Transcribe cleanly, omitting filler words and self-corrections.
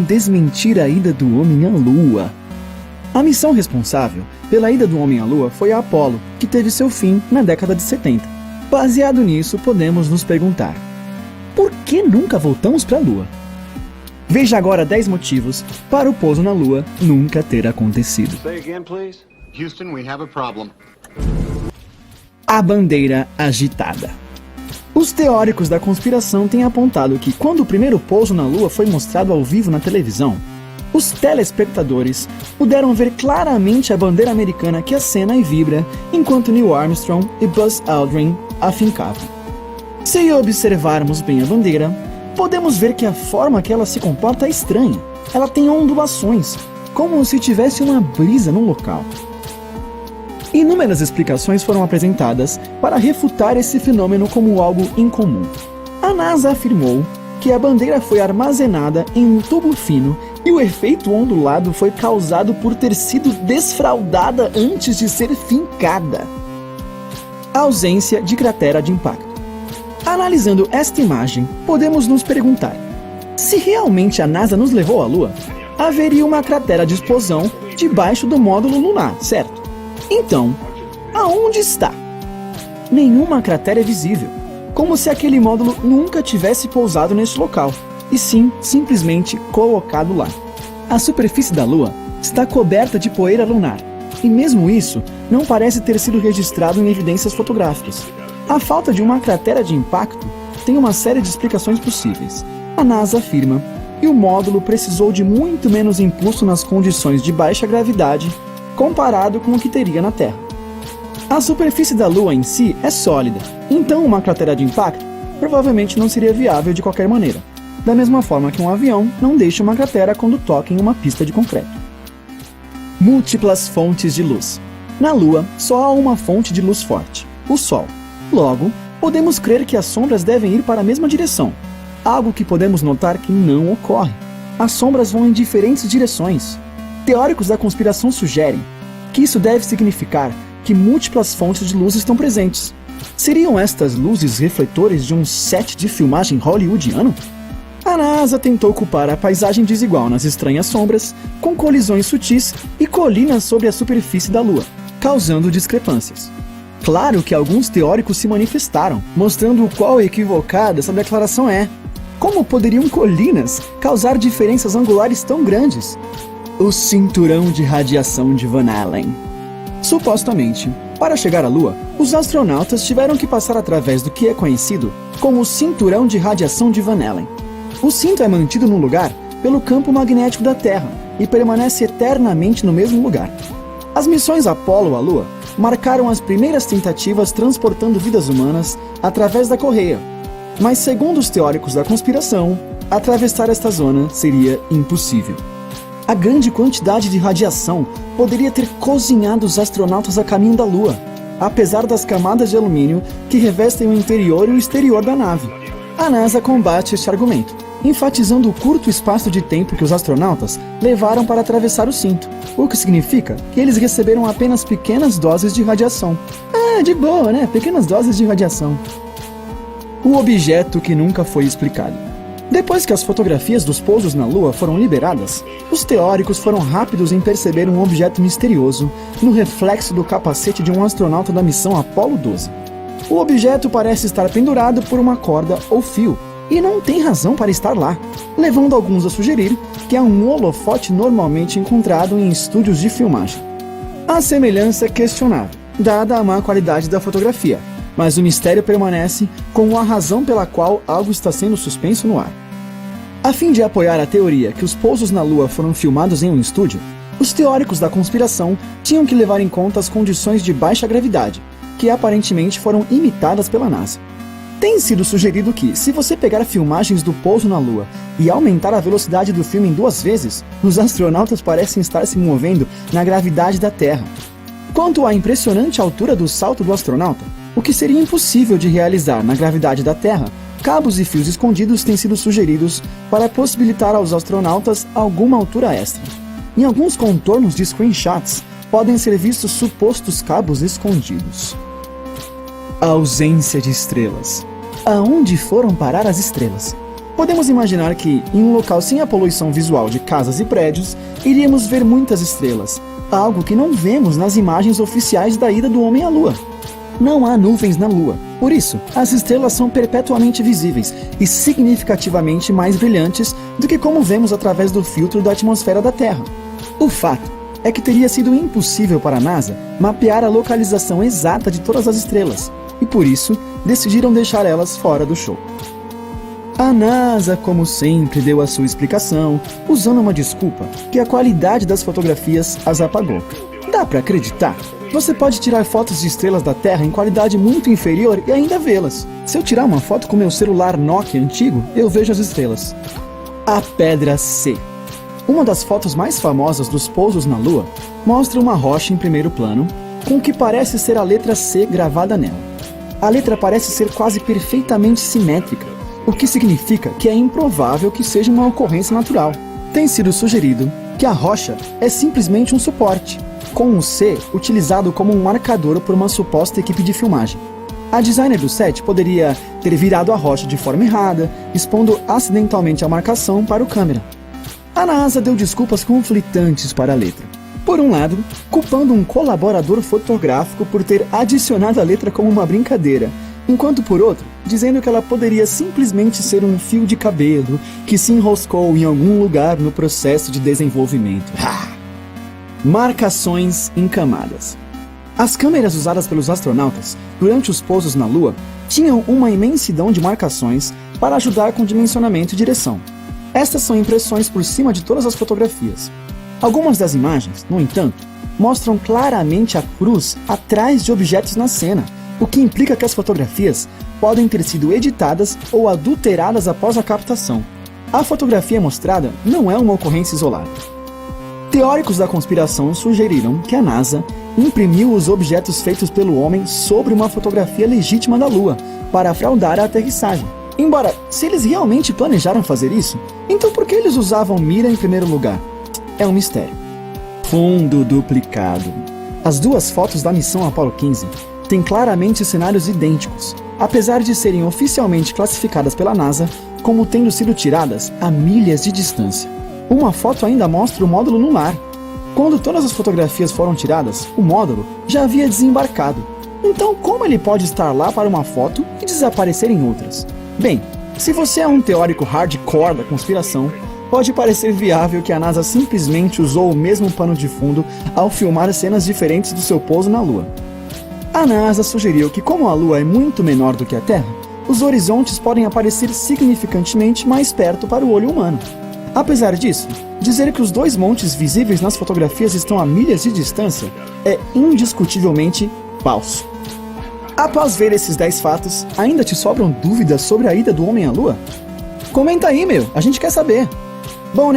desmentir a ida do homem à Lua. A missão responsável pela ida do homem à Lua foi a Apollo, que teve seu fim na década de 70. Baseado nisso, podemos nos perguntar: por que nunca voltamos para a Lua? Veja agora 10 motivos para o pouso na Lua nunca ter acontecido. Say again, please. Houston, we have a problem. A bandeira agitada. Os teóricos da conspiração têm apontado que quando o primeiro pouso na Lua foi mostrado ao vivo na televisão, os telespectadores puderam ver claramente a bandeira americana que acena e vibra enquanto Neil Armstrong e Buzz Aldrin a fincavam. Se observarmos bem a bandeira, podemos ver que a forma que ela se comporta é estranha. Ela tem ondulações, como se tivesse uma brisa no local. Inúmeras explicações foram apresentadas para refutar esse fenômeno como algo incomum. A NASA afirmou que a bandeira foi armazenada em um tubo fino e o efeito ondulado foi causado por ter sido desfraldada antes de ser fincada. A ausência de cratera de impacto. Analisando esta imagem, podemos nos perguntar: se realmente a NASA nos levou à Lua, haveria uma cratera de explosão debaixo do módulo lunar, certo? Então, aonde está? Nenhuma cratera é visível, como se aquele módulo nunca tivesse pousado neste local, e sim, simplesmente colocado lá. A superfície da Lua está coberta de poeira lunar, e mesmo isso não parece ter sido registrado em evidências fotográficas. A falta de uma cratera de impacto tem uma série de explicações possíveis. A NASA afirma que o módulo precisou de muito menos impulso nas condições de baixa gravidade comparado com o que teria na Terra. A superfície da Lua em si é sólida, então uma cratera de impacto provavelmente não seria viável de qualquer maneira, da mesma forma que um avião não deixa uma cratera quando toca em uma pista de concreto. Múltiplas fontes de luz. Na Lua, só há uma fonte de luz forte, o Sol. Logo, podemos crer que as sombras devem ir para a mesma direção, algo que podemos notar que não ocorre. As sombras vão em diferentes direções. Teóricos da conspiração sugerem que isso deve significar que múltiplas fontes de luz estão presentes. Seriam estas luzes refletores de um set de filmagem hollywoodiano? A NASA tentou culpar a paisagem desigual nas estranhas sombras, com colisões sutis e colinas sobre a superfície da Lua, causando discrepâncias. Claro que alguns teóricos se manifestaram, mostrando o quão equivocada essa declaração é. Como poderiam colinas causar diferenças angulares tão grandes? O cinturão de radiação de Van Allen. Supostamente, para chegar à Lua, os astronautas tiveram que passar através do que é conhecido como o cinturão de radiação de Van Allen. O cinto é mantido no lugar pelo campo magnético da Terra e permanece eternamente no mesmo lugar. As missões Apollo à Lua marcaram as primeiras tentativas transportando vidas humanas através da correia, mas segundo os teóricos da conspiração, atravessar esta zona seria impossível. A grande quantidade de radiação poderia ter cozinhado os astronautas a caminho da Lua, apesar das camadas de alumínio que revestem o interior e o exterior da nave. A NASA combate este argumento, enfatizando o curto espaço de tempo que os astronautas levaram para atravessar o cinto, o que significa que eles receberam apenas pequenas doses de radiação. De boa, né? Pequenas doses de radiação. O objeto que nunca foi explicado. Depois que as fotografias dos pousos na Lua foram liberadas, os teóricos foram rápidos em perceber um objeto misterioso no reflexo do capacete de um astronauta da missão Apollo 12. O objeto parece estar pendurado por uma corda ou fio, e não tem razão para estar lá, levando alguns a sugerir que é um holofote normalmente encontrado em estúdios de filmagem. A semelhança é questionável, dada a má qualidade da fotografia, mas o mistério permanece como a razão pela qual algo está sendo suspenso no ar. A fim de apoiar a teoria que os pousos na Lua foram filmados em um estúdio, os teóricos da conspiração tinham que levar em conta as condições de baixa gravidade, que aparentemente foram imitadas pela NASA. Tem sido sugerido que, se você pegar filmagens do pouso na Lua e aumentar a velocidade do filme em 2 vezes, os astronautas parecem estar se movendo na gravidade da Terra. Quanto à impressionante altura do salto do astronauta, o que seria impossível de realizar na gravidade da Terra, cabos e fios escondidos têm sido sugeridos para possibilitar aos astronautas alguma altura extra. Em alguns contornos de screenshots, podem ser vistos supostos cabos escondidos. A ausência de estrelas. Aonde foram parar as estrelas? Podemos imaginar que, em um local sem a poluição visual de casas e prédios, iríamos ver muitas estrelas, algo que não vemos nas imagens oficiais da ida do homem à Lua. Não há nuvens na Lua, por isso, as estrelas são perpetuamente visíveis e significativamente mais brilhantes do que como vemos através do filtro da atmosfera da Terra. O fato é que teria sido impossível para a NASA mapear a localização exata de todas as estrelas, e por isso, decidiram deixar elas fora do show. A NASA, como sempre, deu a sua explicação, usando uma desculpa que a qualidade das fotografias as apagou. Dá pra acreditar? Você pode tirar fotos de estrelas da Terra em qualidade muito inferior e ainda vê-las. Se eu tirar uma foto com meu celular Nokia antigo, eu vejo as estrelas. A Pedra C. Uma das fotos mais famosas dos pousos na Lua mostra uma rocha em primeiro plano, com o que parece ser a letra C gravada nela. A letra parece ser quase perfeitamente simétrica, o que significa que é improvável que seja uma ocorrência natural. Tem sido sugerido que a rocha é simplesmente um suporte, com um C utilizado como um marcador por uma suposta equipe de filmagem. A designer do set poderia ter virado a rocha de forma errada, expondo acidentalmente a marcação para o câmera. A NASA deu desculpas conflitantes para a letra. Por um lado, culpando um colaborador fotográfico por ter adicionado a letra como uma brincadeira, enquanto por outro, dizendo que ela poderia simplesmente ser um fio de cabelo que se enroscou em algum lugar no processo de desenvolvimento. Marcações em camadas. As câmeras usadas pelos astronautas durante os pousos na Lua tinham uma imensidão de marcações para ajudar com dimensionamento e direção. Estas são impressões por cima de todas as fotografias. Algumas das imagens, no entanto, mostram claramente a cruz atrás de objetos na cena, o que implica que as fotografias podem ter sido editadas ou adulteradas após a captação. A fotografia mostrada não é uma ocorrência isolada. Teóricos da conspiração sugeriram que a NASA imprimiu os objetos feitos pelo homem sobre uma fotografia legítima da Lua para fraudar a aterrissagem. Embora, se eles realmente planejaram fazer isso, então por que eles usavam mira em primeiro lugar? É um mistério. Fundo duplicado. As duas fotos da missão Apollo 15 têm claramente cenários idênticos, apesar de serem oficialmente classificadas pela NASA como tendo sido tiradas a milhas de distância. Uma foto ainda mostra o módulo lunar. Quando todas as fotografias foram tiradas, o módulo já havia desembarcado. Então, como ele pode estar lá para uma foto e desaparecer em outras? Bem, se você é um teórico hardcore da conspiração, pode parecer viável que a NASA simplesmente usou o mesmo pano de fundo ao filmar cenas diferentes do seu pouso na Lua. A NASA sugeriu que, como a Lua é muito menor do que a Terra, os horizontes podem aparecer significantemente mais perto para o olho humano. Apesar disso, dizer que os dois montes visíveis nas fotografias estão a milhas de distância é indiscutivelmente falso. Após ver esses 10 fatos, ainda te sobram dúvidas sobre a ida do homem à Lua? Comenta aí, a gente quer saber. Bom, né?